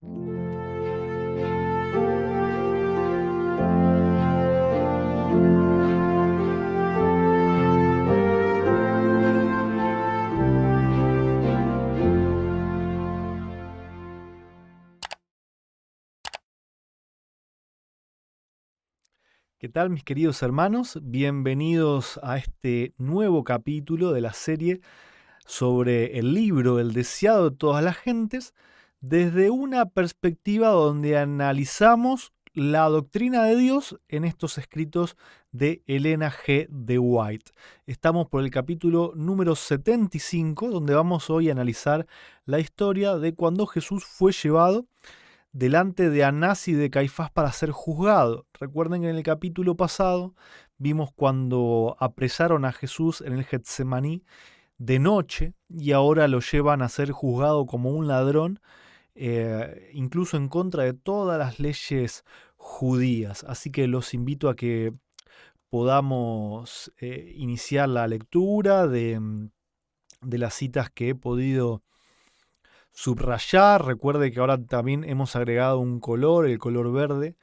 ¿Qué tal, mis queridos hermanos? Bienvenidos a este nuevo capítulo de la serie sobre el libro El deseado de todas las gentes, desde una perspectiva donde analizamos la doctrina de Dios en estos escritos de Elena G. de White. Estamos por el capítulo número 75, donde vamos hoy a analizar la historia de cuando Jesús fue llevado delante de Anás y de Caifás para ser juzgado. Recuerden que en el capítulo pasado vimos cuando apresaron a Jesús en el Getsemaní de noche y ahora lo llevan a ser juzgado como un ladrón, incluso en contra de todas las leyes judías. Así que los invito a que podamos iniciar la lectura de las citas que he podido subrayar. Recuerde que ahora también hemos agregado un color, el color verde,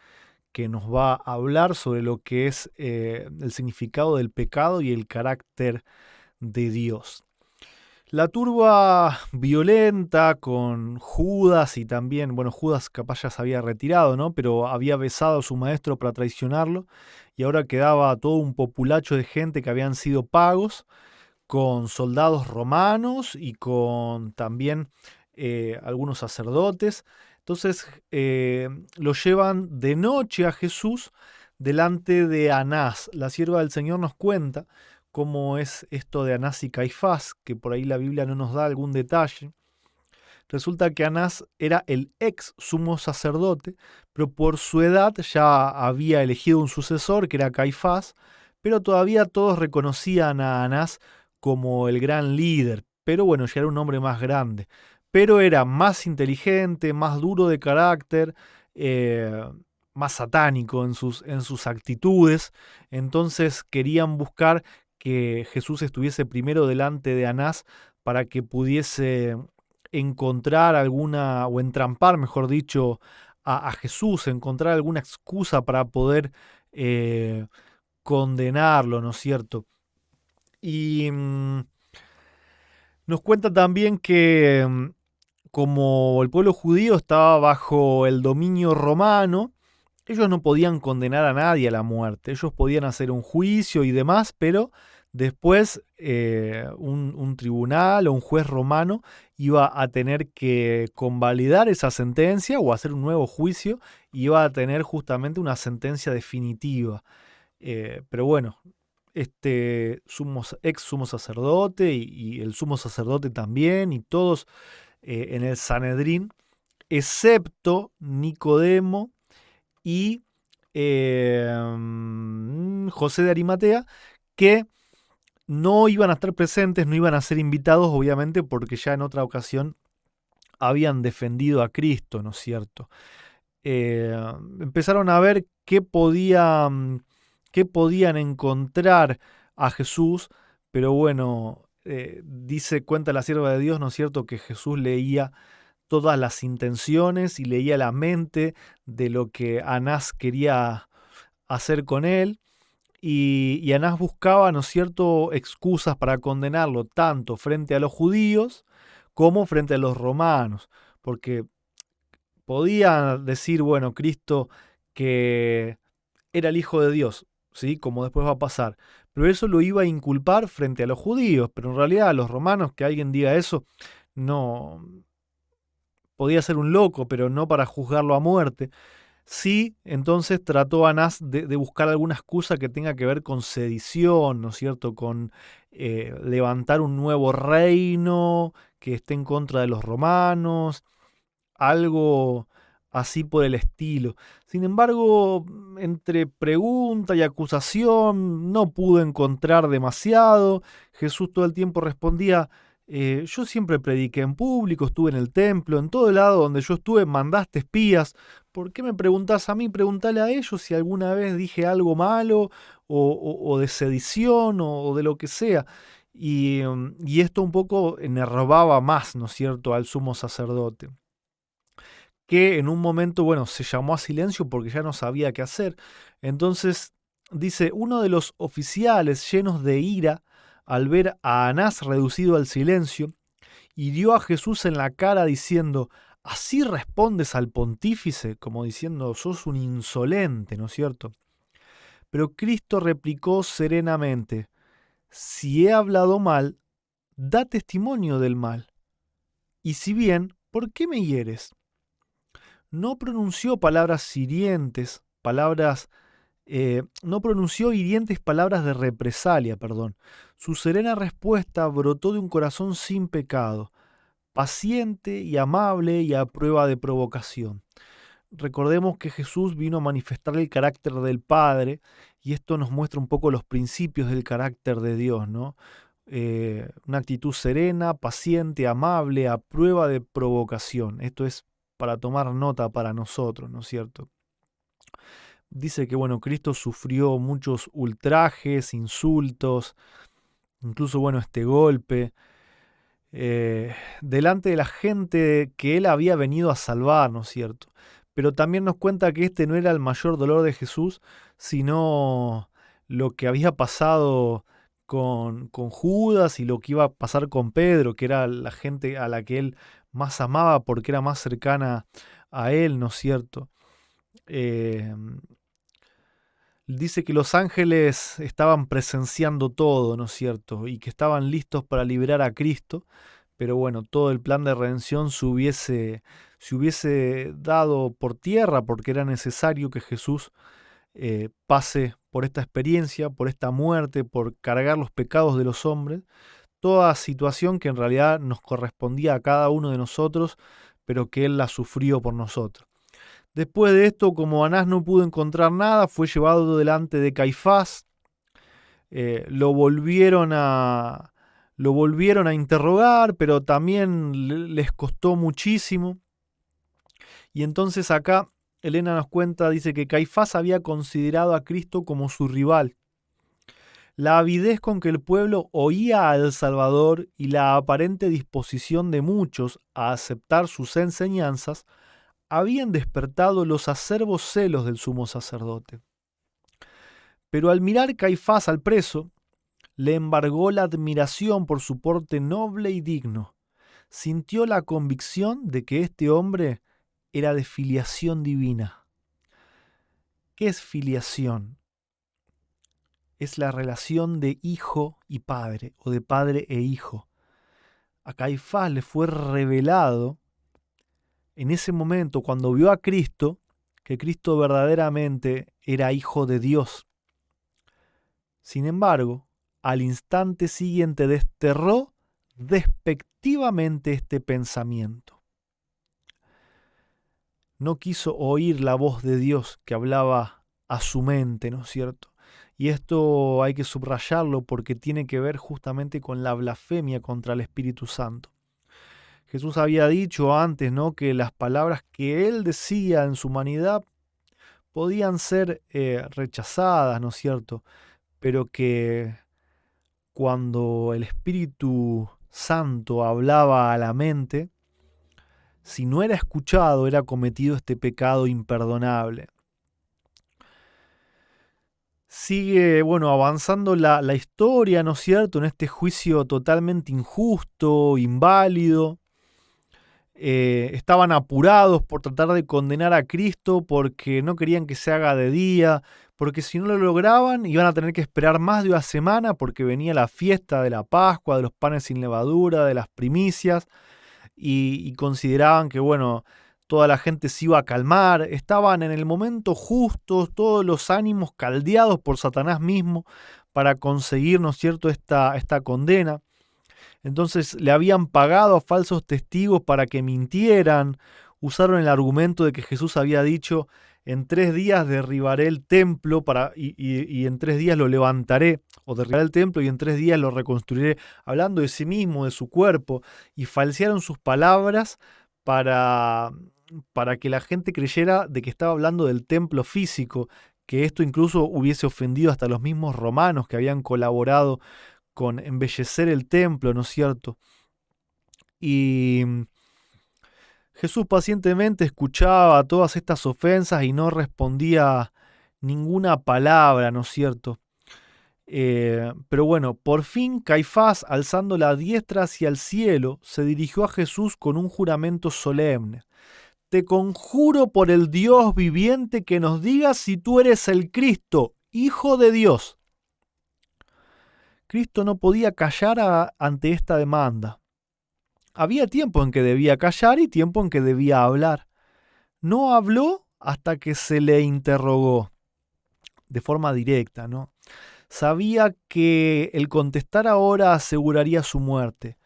que nos va a hablar sobre lo que es el significado del pecado y el carácter de Dios. La turba violenta con Judas y también, bueno, Judas capaz ya se había retirado, ¿no? Pero había besado a su maestro para traicionarlo y ahora quedaba todo un populacho de gente que habían sido pagos con soldados romanos y con también algunos sacerdotes. Entonces lo llevan de noche a Jesús delante de Anás. La sierva del Señor nos cuenta cómo es esto de Anás y Caifás, que por ahí la Biblia no nos da algún detalle. Resulta que Anás era el ex sumo sacerdote, pero por su edad ya había elegido un sucesor, que era Caifás, pero todavía todos reconocían a Anás como el gran líder, pero bueno, ya era un hombre más grande. Pero era más inteligente, más duro de carácter, eh, más satánico en sus actitudes. Entonces querían buscar que Jesús estuviese primero delante de Anás para que pudiese encontrar alguna, o entrampar, mejor dicho, a Jesús, encontrar alguna excusa para poder eh, condenarlo, ¿no es cierto? Y nos cuenta también que como el pueblo judío estaba bajo el dominio romano, ellos no podían condenar a nadie a la muerte. Ellos podían hacer un juicio y demás, pero después un tribunal o un juez romano iba a tener que convalidar esa sentencia o hacer un nuevo juicio y iba a tener justamente una sentencia definitiva. Pero bueno, este ex sumo sacerdote y el sumo sacerdote también y todos en el Sanedrín, excepto Nicodemo y José de Arimatea, que no iban a estar presentes, no iban a ser invitados, obviamente, porque ya en otra ocasión habían defendido a Cristo, ¿no es cierto? Eh, Empezaron a ver qué podían encontrar a Jesús, pero bueno, cuenta la sierva de Dios, ¿no es cierto?, que Jesús leía todas las intenciones y leía la mente de lo que Anás quería hacer con él. Y Anás buscaba, ¿no es cierto?, excusas para condenarlo tanto frente a los judíos como frente a los romanos, porque podía decir, bueno, Cristo que era el Hijo de Dios, ¿sí? Como después va a pasar, pero eso lo iba a inculpar frente a los judíos, pero en realidad a los romanos que alguien diga eso, no, podía ser un loco, pero no para juzgarlo a muerte. Sí, entonces trató Anás de buscar alguna excusa que tenga que ver con sedición, ¿no es cierto? Con levantar un nuevo reino que esté en contra de los romanos, algo así por el estilo. Sin embargo, entre pregunta y acusación no pudo encontrar demasiado. Jesús todo el tiempo respondía, yo siempre prediqué en público, estuve en el templo, en todo lado donde yo estuve mandaste espías. ¿Por qué me preguntás a mí? Preguntale a ellos si alguna vez dije algo malo o de sedición o de lo que sea. Y esto un poco enervaba más, ¿no es cierto?, al sumo sacerdote. que en un momento, bueno, se llamó a silencio porque ya no sabía qué hacer. Entonces, dice, uno de los oficiales, llenos de ira, al ver a Anás reducido al silencio, hirió a Jesús en la cara diciendo, ¿así respondes al pontífice? Como diciendo, sos un insolente, ¿no es cierto? Pero Cristo replicó serenamente, si he hablado mal, da testimonio del mal. Y si bien, ¿por qué me hieres? No pronunció palabras hirientes, no pronunció hirientes palabras de represalia, perdón. Su serena respuesta brotó de un corazón sin pecado, paciente y amable y a prueba de provocación. Recordemos que Jesús vino a manifestar el carácter del Padre y esto nos muestra un poco los principios del carácter de Dios, ¿no? Una actitud serena, paciente, amable, a prueba de provocación. Esto es para tomar nota para nosotros, ¿no es cierto? Dice que, bueno, Cristo sufrió muchos ultrajes, insultos, incluso, bueno, este golpe, delante de la gente que él había venido a salvar, ¿no es cierto? Pero también nos cuenta que este no era el mayor dolor de Jesús, sino lo que había pasado con Judas y lo que iba a pasar con Pedro, que era la gente a la que él más amaba porque era más cercana a él, ¿no es cierto? Eh, Dice que los ángeles estaban presenciando todo, ¿no es cierto? Y que estaban listos para liberar a Cristo, pero bueno, todo el plan de redención se hubiese dado por tierra porque era necesario que Jesús pase por esta experiencia, por esta muerte, por cargar los pecados de los hombres, toda situación que en realidad nos correspondía a cada uno de nosotros, pero que Él la sufrió por nosotros. Después de esto, como Anás no pudo encontrar nada, fue llevado delante de Caifás. Lo volvieron a interrogar, pero también les costó muchísimo. Y entonces acá Elena nos cuenta, dice que Caifás había considerado a Cristo como su rival. La avidez con que el pueblo oía al Salvador y la aparente disposición de muchos a aceptar sus enseñanzas habían despertado los acerbos celos del sumo sacerdote. Pero al mirar Caifás al preso, le embargó la admiración por su porte noble y digno. Sintió la convicción de que este hombre era de filiación divina. ¿Qué es filiación? Es la relación de hijo y padre, o de padre e hijo. A Caifás le fue revelado en ese momento, cuando vio a Cristo, que Cristo verdaderamente era hijo de Dios. Sin embargo, al instante siguiente desterró despectivamente este pensamiento. No quiso oír la voz de Dios que hablaba a su mente, ¿no es cierto? Y esto hay que subrayarlo porque tiene que ver justamente con la blasfemia contra el Espíritu Santo. Jesús había dicho antes, ¿no?, que las palabras que él decía en su humanidad podían ser rechazadas, ¿no es cierto? Pero que cuando el Espíritu Santo hablaba a la mente, si no era escuchado, era cometido este pecado imperdonable. Sigue, bueno, avanzando la historia, ¿no es cierto?, en este juicio totalmente injusto, inválido. Estaban apurados por tratar de condenar a Cristo porque no querían que se haga de día, porque si no lo lograban iban a tener que esperar más de una semana porque venía la fiesta de la Pascua, de los panes sin levadura, de las primicias, y consideraban que, bueno, toda la gente se iba a calmar, estaban en el momento justo, todos los ánimos caldeados por Satanás mismo para conseguir, ¿no es cierto?, esta condena. Entonces le habían pagado a falsos testigos para que mintieran, usaron el argumento de que Jesús había dicho, en 3 días derribaré el templo y en 3 días lo levantaré, o derribaré el templo y en 3 días lo reconstruiré, hablando de sí mismo, de su cuerpo, y falsearon sus palabras para, para que la gente creyera de que estaba hablando del templo físico, que esto incluso hubiese ofendido hasta los mismos romanos que habían colaborado con embellecer el templo, ¿no es cierto? Y Jesús pacientemente escuchaba todas estas ofensas y no respondía ninguna palabra, ¿no es cierto? Pero bueno, por fin Caifás, alzando la diestra hacia el cielo, se dirigió a Jesús con un juramento solemne. Te conjuro por el Dios viviente que nos digas si tú eres el Cristo, Hijo de Dios. Cristo no podía callar ante esta demanda. Había tiempo en que debía callar y tiempo en que debía hablar. No habló hasta que se le interrogó de forma directa, ¿no? Sabía que el contestar ahora aseguraría su muerte,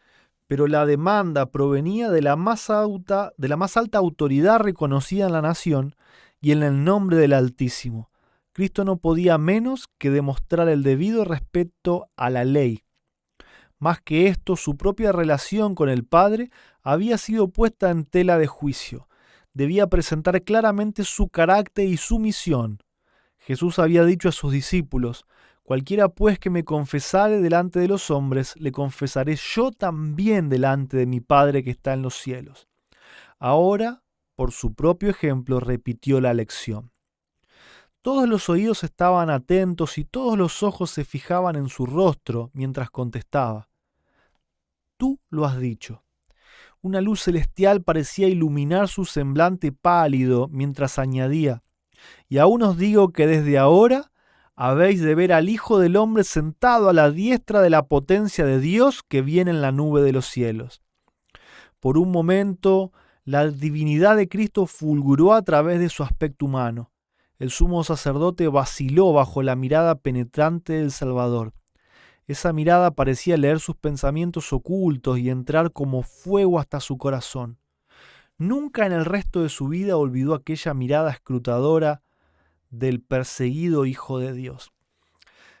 pero la demanda provenía de la más alta autoridad reconocida en la nación y en el nombre del Altísimo. Cristo no podía menos que demostrar el debido respeto a la ley. Más que esto, su propia relación con el Padre había sido puesta en tela de juicio. Debía presentar claramente su carácter y su misión. Jesús había dicho a sus discípulos: cualquiera pues que me confesare delante de los hombres, le confesaré yo también delante de mi Padre que está en los cielos. Ahora, por su propio ejemplo, repitió la lección. Todos los oídos estaban atentos y todos los ojos se fijaban en su rostro mientras contestaba. Tú lo has dicho. Una luz celestial parecía iluminar su semblante pálido mientras añadía: y aún os digo que desde ahora habéis de ver al Hijo del Hombre sentado a la diestra de la potencia de Dios que viene en la nube de los cielos. Por un momento, la divinidad de Cristo fulguró a través de su aspecto humano. El sumo sacerdote vaciló bajo la mirada penetrante del Salvador. Esa mirada parecía leer sus pensamientos ocultos y entrar como fuego hasta su corazón. Nunca en el resto de su vida olvidó aquella mirada escrutadora del perseguido Hijo de Dios.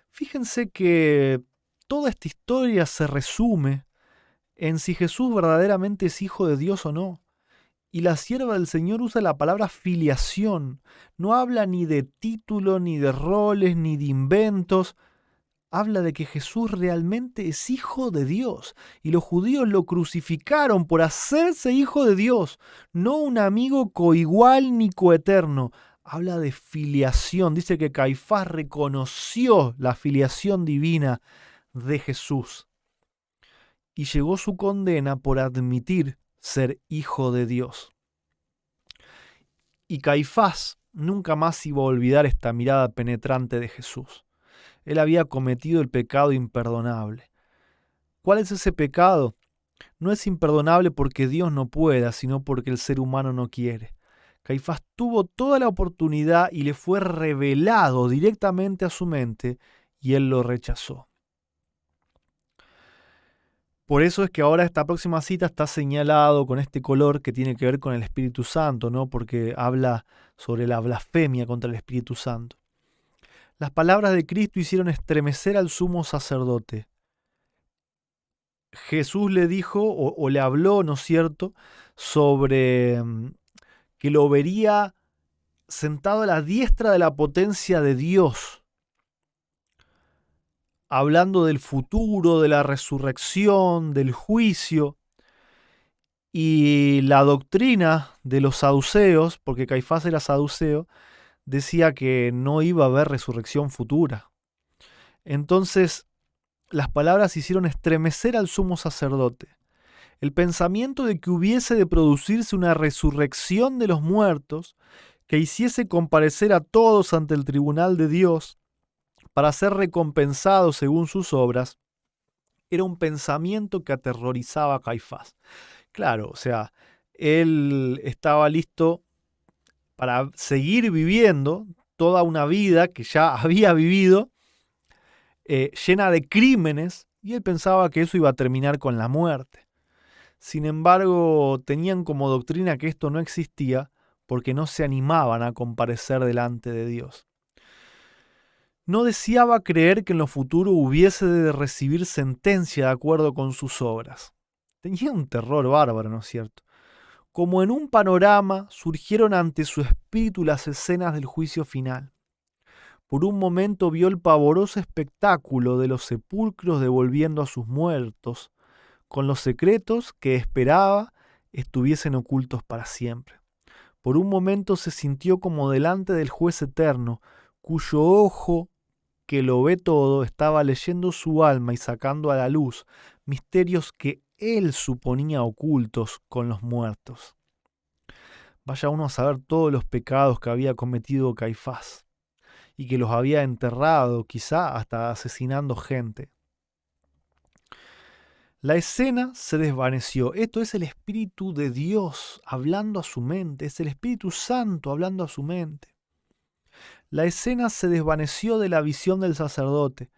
Fíjense que toda esta historia se resume en si Jesús verdaderamente es Hijo de Dios o no. Y la sierva del Señor usa la palabra filiación. No habla ni de título, ni de roles, ni de inventos. Habla de que Jesús realmente es Hijo de Dios. Y los judíos lo crucificaron por hacerse Hijo de Dios. No un amigo coigual ni coeterno. Habla de filiación. Dice que Caifás reconoció la filiación divina de Jesús. Y llegó su condena por admitir ser Hijo de Dios. Y Caifás nunca más iba a olvidar esta mirada penetrante de Jesús. Él había cometido el pecado imperdonable. ¿Cuál es ese pecado? No es imperdonable porque Dios no pueda, sino porque el ser humano no quiere. Caifás tuvo toda la oportunidad y le fue revelado directamente a su mente y él lo rechazó. Por eso es que ahora esta próxima cita está señalado con este color que tiene que ver con el Espíritu Santo, ¿no? Porque habla sobre la blasfemia contra el Espíritu Santo. Las palabras de Cristo hicieron estremecer al sumo sacerdote. Jesús le dijo o le habló, ¿no es cierto?, sobre que lo vería sentado a la diestra de la potencia de Dios, hablando del futuro, de la resurrección, del juicio. Y la doctrina de los saduceos, porque Caifás era saduceo, decía que no iba a haber resurrección futura. Entonces, las palabras hicieron estremecer al sumo sacerdote. El pensamiento de que hubiese de producirse una resurrección de los muertos que hiciese comparecer a todos ante el tribunal de Dios para ser recompensados según sus obras, era un pensamiento que aterrorizaba a Caifás. Claro, o sea, él estaba listo para seguir viviendo toda una vida que ya había vivido, llena de crímenes, y él pensaba que eso iba a terminar con la muerte. Sin embargo, tenían como doctrina que esto no existía porque no se animaban a comparecer delante de Dios. No deseaba creer que en lo futuro hubiese de recibir sentencia de acuerdo con sus obras. Tenía un terror bárbaro, ¿no es cierto? Como en un panorama, surgieron ante su espíritu las escenas del juicio final. Por un momento vio el pavoroso espectáculo de los sepulcros devolviendo a sus muertos, con los secretos que esperaba estuviesen ocultos para siempre. Por un momento se sintió como delante del juez eterno, cuyo ojo que lo ve todo estaba leyendo su alma y sacando a la luz misterios que él suponía ocultos con los muertos. Vaya uno a saber todos los pecados que había cometido Caifás y que los había enterrado, quizá hasta asesinando gente. La escena se desvaneció. Esto es el Espíritu de Dios hablando a su mente, es el Espíritu Santo hablando a su mente. La escena se desvaneció de la visión del sacerdote.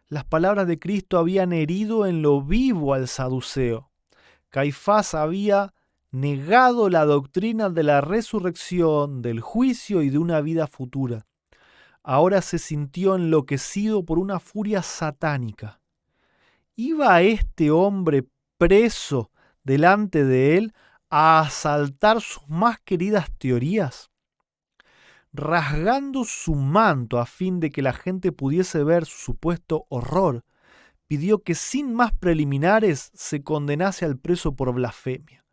Las palabras de Cristo habían herido en lo vivo al saduceo. Caifás había negado la doctrina de la resurrección, del juicio y de una vida futura. Ahora se sintió enloquecido por una furia satánica. ¿Iba este hombre preso delante de él a asaltar sus más queridas teorías? Rasgando su manto a fin de que la gente pudiese ver su supuesto horror, pidió que sin más preliminares se condenase al preso por blasfemia.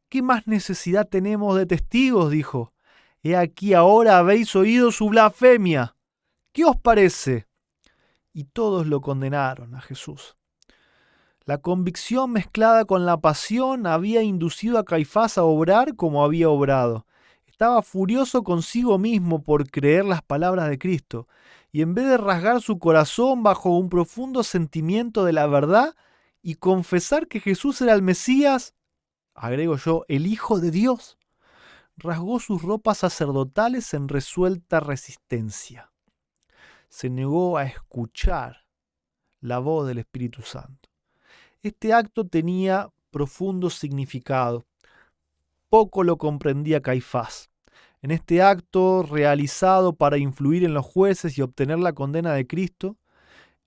¿Qué más necesidad tenemos de testigos?, dijo. He aquí ahora habéis oído su blasfemia. ¿Qué os parece? Y todos lo condenaron a Jesús. La convicción mezclada con la pasión había inducido a Caifás a obrar como había obrado. Estaba furioso consigo mismo por creer las palabras de Cristo, y en vez de rasgar su corazón bajo un profundo sentimiento de la verdad y confesar que Jesús era el Mesías, agrego yo, el Hijo de Dios, rasgó sus ropas sacerdotales en resuelta resistencia. Se negó a escuchar la voz del Espíritu Santo. Este acto tenía profundo significado. Poco lo comprendía Caifás. En este acto, realizado para influir en los jueces y obtener la condena de Cristo,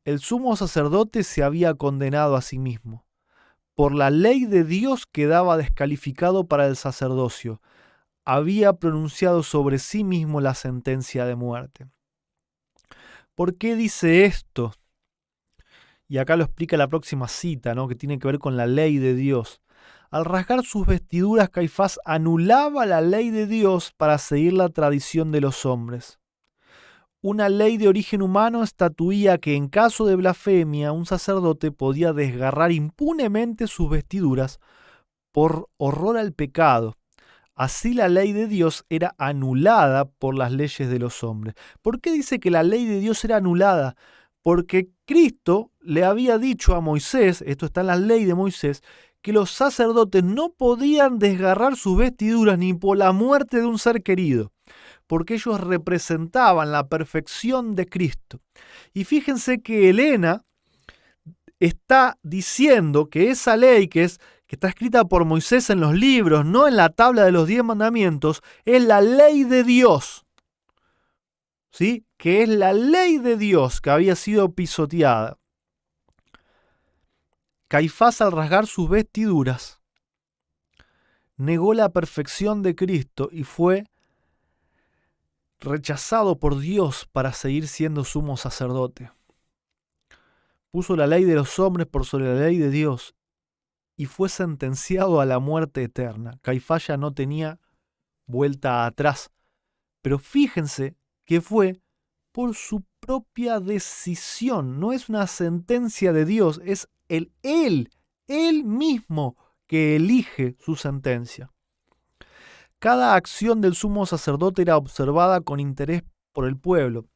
el sumo sacerdote se había condenado a sí mismo. Por la ley de Dios quedaba descalificado para el sacerdocio. Había pronunciado sobre sí mismo la sentencia de muerte. ¿Por qué dice esto? Y acá lo explica la próxima cita, ¿no?, que tiene que ver con la ley de Dios. Al rasgar sus vestiduras, Caifás anulaba la ley de Dios para seguir la tradición de los hombres. Una ley de origen humano estatuía que en caso de blasfemia un sacerdote podía desgarrar impunemente sus vestiduras por horror al pecado. Así la ley de Dios era anulada por las leyes de los hombres. ¿Por qué dice que la ley de Dios era anulada? Porque Cristo le había dicho a Moisés, esto está en la ley de Moisés, que los sacerdotes no podían desgarrar sus vestiduras ni por la muerte de un ser querido, porque ellos representaban la perfección de Cristo. Y fíjense que Elena está diciendo que esa ley que está escrita por Moisés en los libros, no en la tabla de los 10 mandamientos, es la ley de Dios. ¿Sí? Que es la ley de Dios que había sido pisoteada. Caifás, al rasgar sus vestiduras, negó la perfección de Cristo y fue rechazado por Dios para seguir siendo sumo sacerdote. Puso la ley de los hombres por sobre la ley de Dios y fue sentenciado a la muerte eterna. Caifás ya no tenía vuelta atrás. Pero fíjense que fue por su propia decisión. No es una sentencia de Dios, es él mismo que elige su sentencia. Cada acción del sumo sacerdote era observada con interés por el pueblo,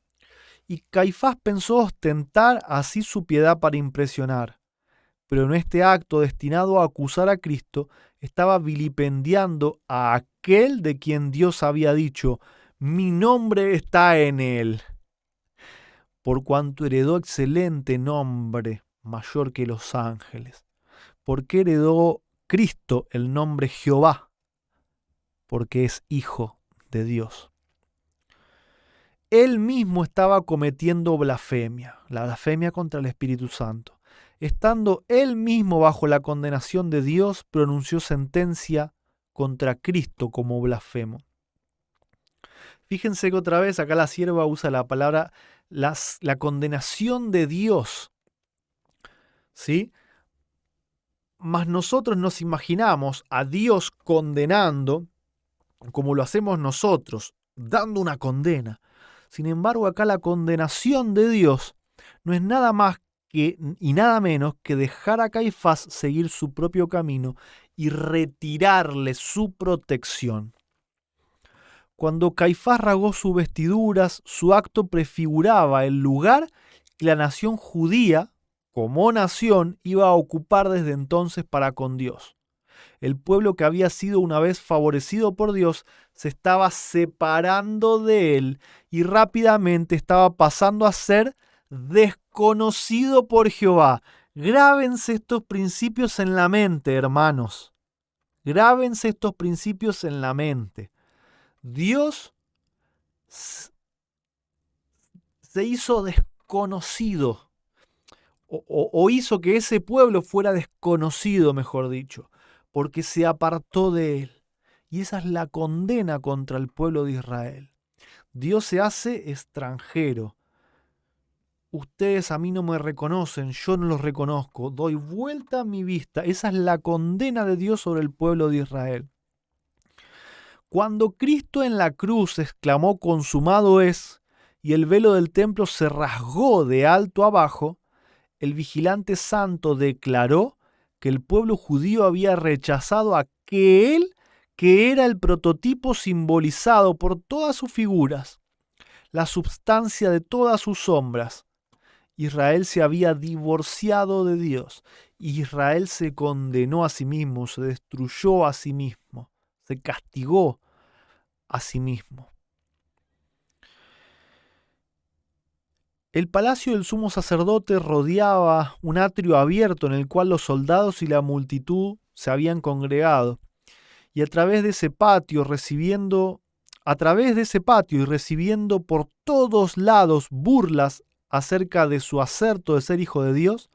y Caifás pensó ostentar así su piedad para impresionar. Pero en este acto destinado a acusar a Cristo, estaba vilipendiando a aquel de quien Dios había dicho: mi nombre está en él. Por cuanto heredó excelente nombre, mayor que los ángeles. ¿Por qué heredó Cristo el nombre Jehová? Porque es hijo de Dios. Él mismo estaba cometiendo blasfemia, la blasfemia contra el Espíritu Santo. Estando él mismo bajo la condenación de Dios, pronunció sentencia contra Cristo como blasfemo. Fíjense que otra vez acá la sierva usa la palabra la condenación de Dios, ¿sí?, Mas nosotros nos imaginamos a Dios condenando como lo hacemos nosotros, dando una condena. Sin embargo, acá la condenación de Dios no es nada más y nada menos que dejar a Caifás seguir su propio camino y retirarle su protección. Cuando Caifás rasgó sus vestiduras, su acto prefiguraba el lugar que la nación judía, como nación, iba a ocupar desde entonces para con Dios. El pueblo que había sido una vez favorecido por Dios se estaba separando de él y rápidamente estaba pasando a ser desconocido por Jehová. Grábense estos principios en la mente, hermanos. Grábense estos principios en la mente. Dios se hizo desconocido o hizo que ese pueblo fuera desconocido, mejor dicho, porque se apartó de él. Y esa es la condena contra el pueblo de Israel. Dios se hace extranjero. Ustedes a mí no me reconocen, yo no los reconozco, doy vuelta a mi vista. Esa es la condena de Dios sobre el pueblo de Israel. Cuando Cristo en la cruz exclamó consumado es, y el velo del templo se rasgó de alto abajo, el vigilante santo declaró que el pueblo judío había rechazado a aquel que era el prototipo simbolizado por todas sus figuras, la substancia de todas sus sombras. Israel se había divorciado de Dios. Israel se condenó a sí mismo, se destruyó a sí mismo, se castigó a sí mismo. El palacio del sumo sacerdote rodeaba un atrio abierto en el cual los soldados y la multitud se habían congregado. Y a través de ese patio y recibiendo por todos lados burlas acerca de su acerto de ser hijo de Dios,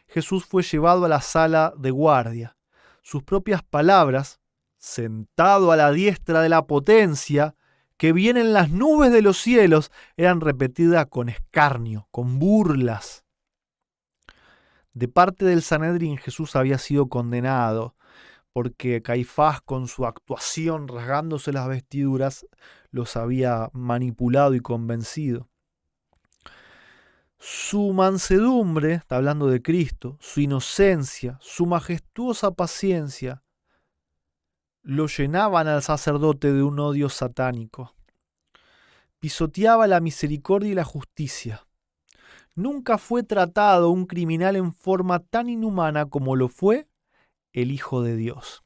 Jesús fue llevado a la sala de guardia. Sus propias palabras, sentado a la diestra de la potencia, que viene en las nubes de los cielos, eran repetidas con escarnio, con burlas. De parte del Sanedrín, Jesús había sido condenado, porque Caifás, con su actuación rasgándose las vestiduras, los había manipulado y convencido. Su mansedumbre, está hablando de Cristo, su inocencia, su majestuosa paciencia, lo llenaban al sacerdote de un odio satánico. Pisoteaba la misericordia y la justicia. Nunca fue tratado un criminal en forma tan inhumana como lo fue el Hijo de Dios.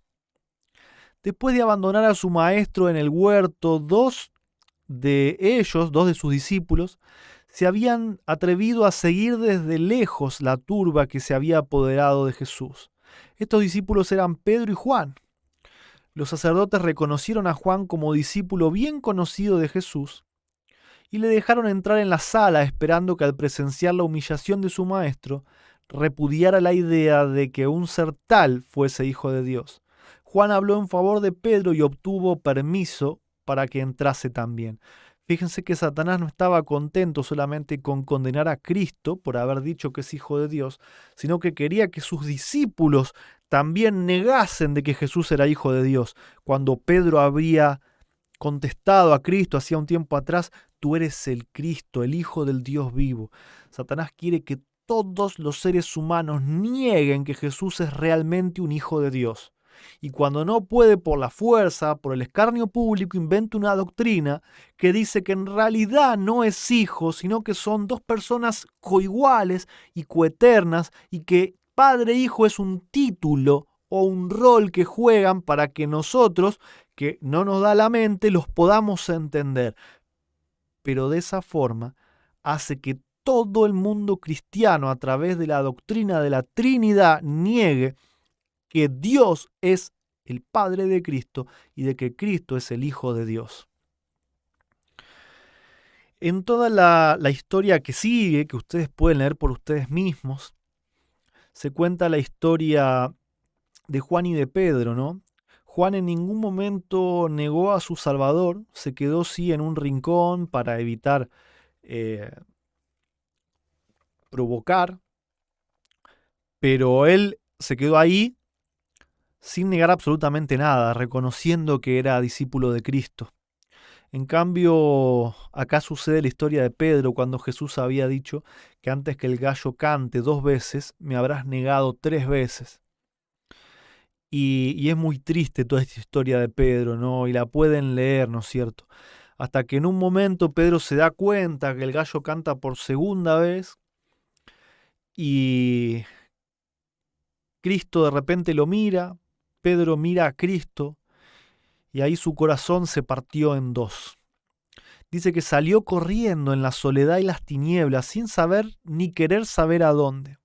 Después de abandonar a su maestro en el huerto, dos de sus discípulos, se habían atrevido a seguir desde lejos la turba que se había apoderado de Jesús. Estos discípulos eran Pedro y Juan. Los sacerdotes reconocieron a Juan como discípulo bien conocido de Jesús y le dejaron entrar en la sala esperando que al presenciar la humillación de su maestro repudiara la idea de que un ser tal fuese hijo de Dios. Juan habló en favor de Pedro y obtuvo permiso para que entrase también. Fíjense que Satanás no estaba contento solamente con condenar a Cristo por haber dicho que es hijo de Dios, sino que quería que sus discípulos también negasen de que Jesús era hijo de Dios. Cuando Pedro había contestado a Cristo hacía un tiempo atrás, tú eres el Cristo, el Hijo del Dios vivo. Satanás quiere que todos los seres humanos nieguen que Jesús es realmente un hijo de Dios. Y cuando no puede por la fuerza, por el escarnio público, inventa una doctrina que dice que en realidad no es hijo, sino que son dos personas coiguales y coeternas y que padre e hijo es un título o un rol que juegan para que nosotros, que no nos da la mente, los podamos entender. Pero de esa forma hace que todo el mundo cristiano, a través de la doctrina de la Trinidad, niegue que Dios es el Padre de Cristo y de que Cristo es el Hijo de Dios. En toda la historia que sigue, que ustedes pueden leer por ustedes mismos, se cuenta la historia de Juan y de Pedro, ¿no? Juan en ningún momento negó a su Salvador, se quedó sí en un rincón para evitar provocar, pero él se quedó ahí sin negar absolutamente nada, reconociendo que era discípulo de Cristo. En cambio, acá sucede la historia de Pedro cuando Jesús había dicho que antes que el gallo cante 2 veces, me habrás negado 3 veces. Y es muy triste toda esta historia de Pedro, ¿no? Y la pueden leer, ¿no es cierto? Hasta que en un momento Pedro se da cuenta que el gallo canta por segunda vez y Cristo de repente lo mira, Pedro mira a Cristo y ahí su corazón se partió en 2. Dice que salió corriendo en la soledad y las tinieblas sin saber ni querer saber a dónde.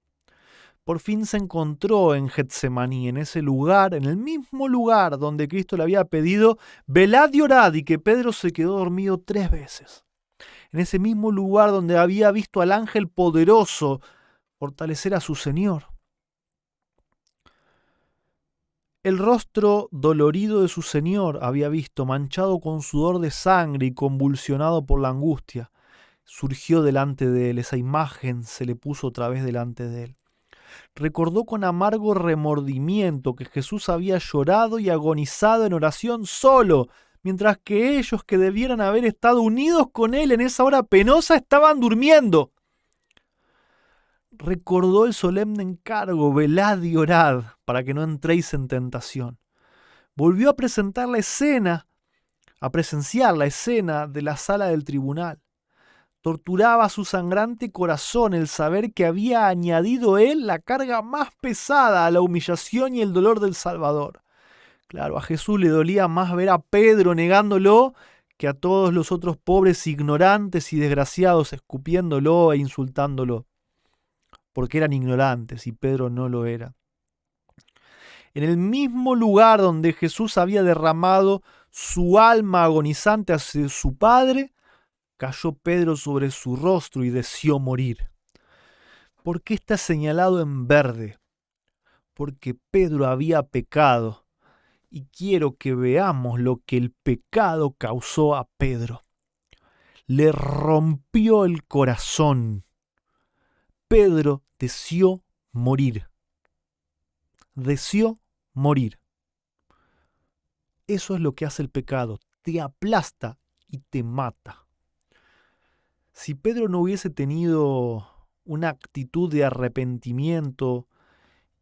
Por fin se encontró en Getsemaní, en ese lugar, en el mismo lugar donde Cristo le había pedido, velad y orad, y que Pedro se quedó dormido 3 veces. En ese mismo lugar donde había visto al ángel poderoso fortalecer a su Señor. El rostro dolorido de su Señor había visto, manchado con sudor de sangre y convulsionado por la angustia. Surgió delante de él, esa imagen se le puso otra vez delante de él. Recordó con amargo remordimiento que Jesús había llorado y agonizado en oración solo, mientras que ellos que debieran haber estado unidos con él en esa hora penosa estaban durmiendo. Recordó el solemne encargo, velad y orad, para que no entréis en tentación. Volvió a presentar la escena, a presenciar la escena de la sala del tribunal. Torturaba su sangrante corazón el saber que había añadido él la carga más pesada a la humillación y el dolor del Salvador. Claro, a Jesús le dolía más ver a Pedro negándolo que a todos los otros pobres ignorantes y desgraciados escupiéndolo e insultándolo, porque eran ignorantes y Pedro no lo era. En el mismo lugar donde Jesús había derramado su alma agonizante hacia su Padre, cayó Pedro sobre su rostro y deseó morir. ¿Por qué está señalado en verde? Porque Pedro había pecado. Y quiero que veamos lo que el pecado causó a Pedro. Le rompió el corazón. Pedro deseó morir. Deseó morir. Eso es lo que hace el pecado. Te aplasta y te mata. Si Pedro no hubiese tenido una actitud de arrepentimiento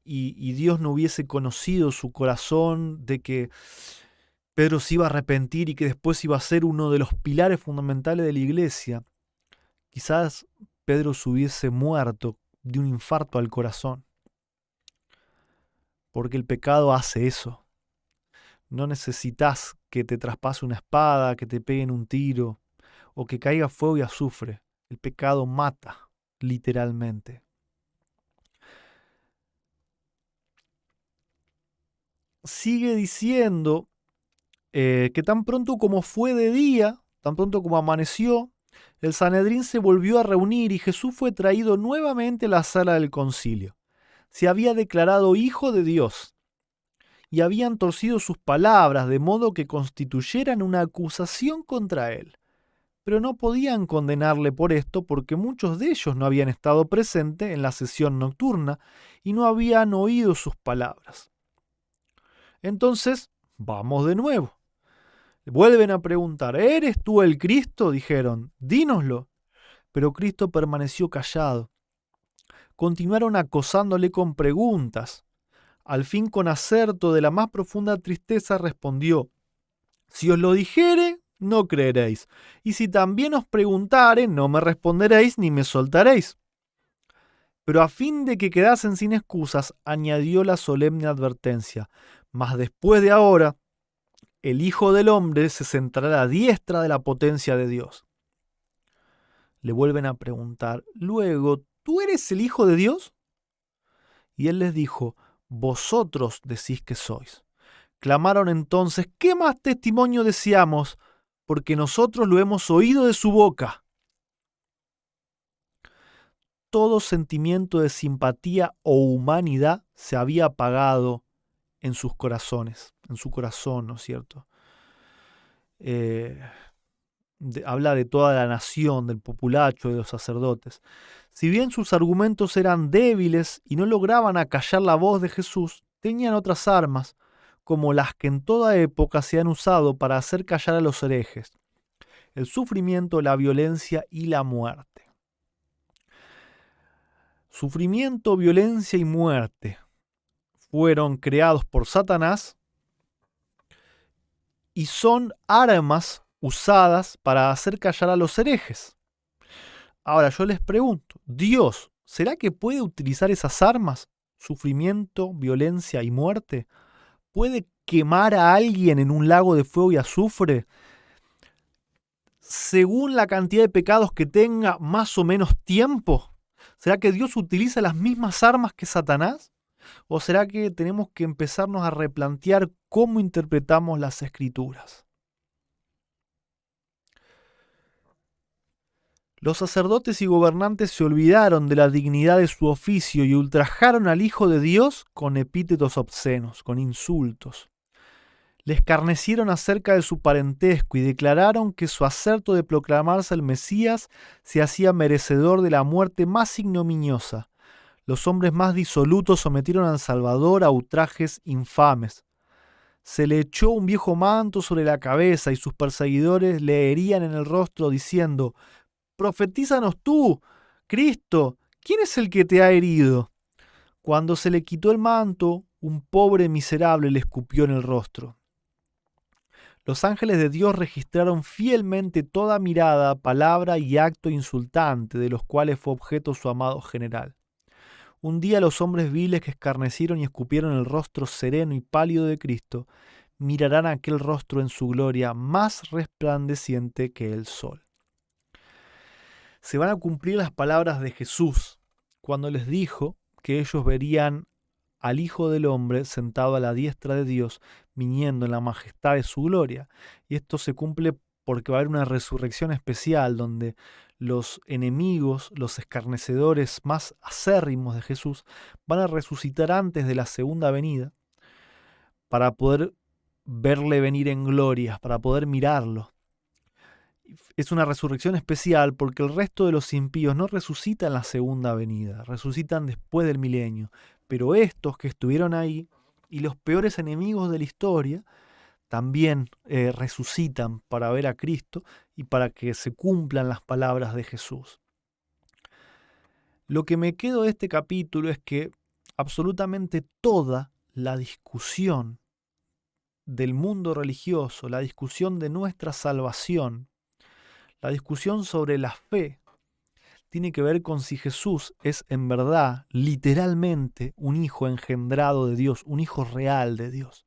y Dios no hubiese conocido su corazón de que Pedro se iba a arrepentir y que después iba a ser uno de los pilares fundamentales de la iglesia, quizás Pedro se hubiese muerto de un infarto al corazón. Porque el pecado hace eso. No necesitas que te traspase una espada, que te peguen un tiro o que caiga fuego y azufre. El pecado mata, literalmente. Sigue diciendo que tan pronto como fue de día, tan pronto como amaneció, el Sanedrín se volvió a reunir y Jesús fue traído nuevamente a la sala del concilio. Se había declarado hijo de Dios y habían torcido sus palabras de modo que constituyeran una acusación contra él. Pero no podían condenarle por esto porque muchos de ellos no habían estado presentes en la sesión nocturna y no habían oído sus palabras. Entonces, vamos de nuevo. Vuelven a preguntar, ¿eres tú el Cristo? Dijeron, dínoslo. Pero Cristo permaneció callado. Continuaron acosándole con preguntas. Al fin, con acerto de la más profunda tristeza, respondió, si os lo dijere, no creeréis, y si también os preguntare, no me responderéis ni me soltaréis. Pero a fin de que quedasen sin excusas, añadió la solemne advertencia, mas después de ahora, el Hijo del Hombre se sentará a la diestra de la potencia de Dios. Le vuelven a preguntar, luego, ¿tú eres el Hijo de Dios? Y él les dijo, vosotros decís que sois. Clamaron entonces, ¿qué más testimonio deseamos? Porque nosotros lo hemos oído de su boca. Todo sentimiento de simpatía o humanidad se había apagado en sus corazones, en su corazón, ¿no es cierto? Habla de toda la nación, del populacho, de los sacerdotes. Si bien sus argumentos eran débiles y no lograban acallar la voz de Jesús, tenían otras armas. como las que en toda época se han usado para hacer callar a los herejes: el sufrimiento, la violencia y la muerte. Sufrimiento, violencia y muerte fueron creados por Satanás y son armas usadas para hacer callar a los herejes. Ahora yo les pregunto, ¿Dios será que puede utilizar esas armas? Sufrimiento, violencia y muerte. ¿Puede quemar a alguien en un lago de fuego y azufre según la cantidad de pecados que tenga, más o menos tiempo? ¿Será que Dios utiliza las mismas armas que Satanás? ¿O será que tenemos que empezarnos a replantear cómo interpretamos las Escrituras? Los sacerdotes y gobernantes se olvidaron de la dignidad de su oficio y ultrajaron al Hijo de Dios con epítetos obscenos, con insultos. Le escarnecieron acerca de su parentesco y declararon que su acerto de proclamarse el Mesías se hacía merecedor de la muerte más ignominiosa. Los hombres más disolutos sometieron al Salvador a ultrajes infames. Se le echó un viejo manto sobre la cabeza y sus perseguidores le herían en el rostro diciendo: «Profetízanos tú, Cristo, ¿quién es el que te ha herido?». Cuando se le quitó el manto, un pobre miserable le escupió en el rostro. Los ángeles de Dios registraron fielmente toda mirada, palabra y acto insultante de los cuales fue objeto su amado general. Un día los hombres viles que escarnecieron y escupieron el rostro sereno y pálido de Cristo mirarán aquel rostro en su gloria más resplandeciente que el sol. Se van a cumplir las palabras de Jesús cuando les dijo que ellos verían al Hijo del Hombre sentado a la diestra de Dios, viniendo en la majestad de su gloria. Y esto se cumple porque va a haber una resurrección especial donde los enemigos, los escarnecedores más acérrimos de Jesús, van a resucitar antes de la segunda venida para poder verle venir en gloria, para poder mirarlo. Es una resurrección especial porque el resto de los impíos no resucitan en la segunda venida, resucitan después del milenio. Pero estos que estuvieron ahí y los peores enemigos de la historia también resucitan para ver a Cristo y para que se cumplan las palabras de Jesús. Lo que me quedo de este capítulo es que absolutamente toda la discusión del mundo religioso, la discusión de nuestra salvación, la discusión sobre la fe, tiene que ver con si Jesús es en verdad, literalmente, un hijo engendrado de Dios, un hijo real de Dios.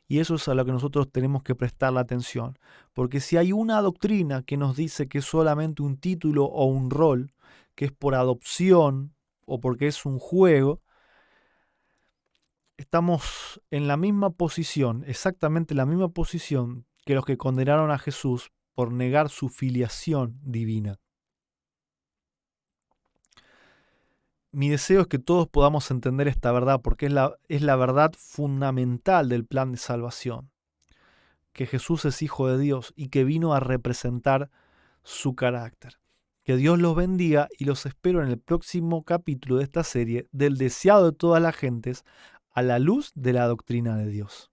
Y eso es a lo que nosotros tenemos que prestar la atención. Porque si hay una doctrina que nos dice que es solamente un título o un rol, que es por adopción o porque es un juego, estamos en la misma posición, exactamente la misma posición que los que condenaron a Jesús por negar su filiación divina. Mi deseo es que todos podamos entender esta verdad porque es la verdad fundamental del plan de salvación. Que Jesús es hijo de Dios y que vino a representar su carácter. Que Dios los bendiga y los espero en el próximo capítulo de esta serie del deseado de todas las gentes a la luz de la doctrina de Dios.